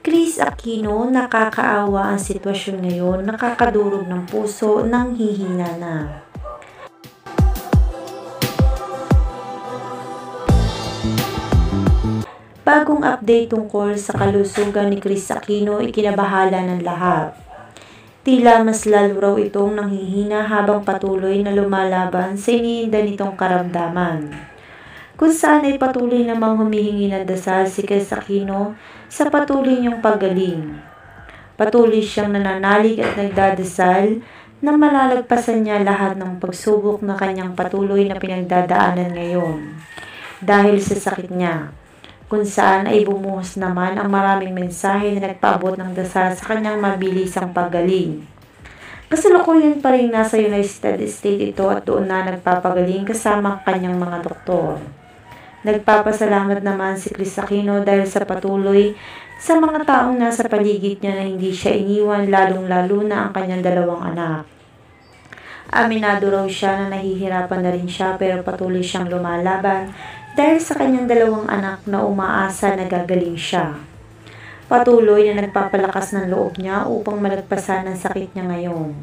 Chris Aquino, nakakaawa ang sitwasyon ngayon, nakakadurog ng puso, nanghihina na. Bagong update tungkol sa kalusugan ni Chris Aquino, ikinabahala ng lahat. Tila mas lalo raw itong nanghihina habang patuloy na lumalaban sa iniinda nitong karamdaman. Kung saan ay patuloy namang humihingi ng dasal si Chris Aquino sa patuloy niyang paggaling. Patuloy siyang nananalig at nagdadasal na malalagpasan niya lahat ng pagsubok na kanyang patuloy na pinagdadaanan ngayon dahil sa sakit niya, kung saan ay bumuhos naman ang maraming mensahe na nagpaabot ng dasal sa kanyang mabilisang paggaling. Kasalukuyan pa rin nasa United States ito at doon na nagpapagaling kasama ang kanyang mga doktor. Nagpapasalamat naman si Chris Aquino dahil sa patuloy sa mga taong nasa paligid niya na hindi siya iniwan, lalong-lalo na ang kanyang 2 anak. Aminado raw siya na nahihirapan na rin siya pero patuloy siyang lumalaban dahil sa kanyang 2 anak na umaasa na gagaling siya. Patuloy na nagpapalakas ng loob niya upang malagpasan ang sakit niya ngayon.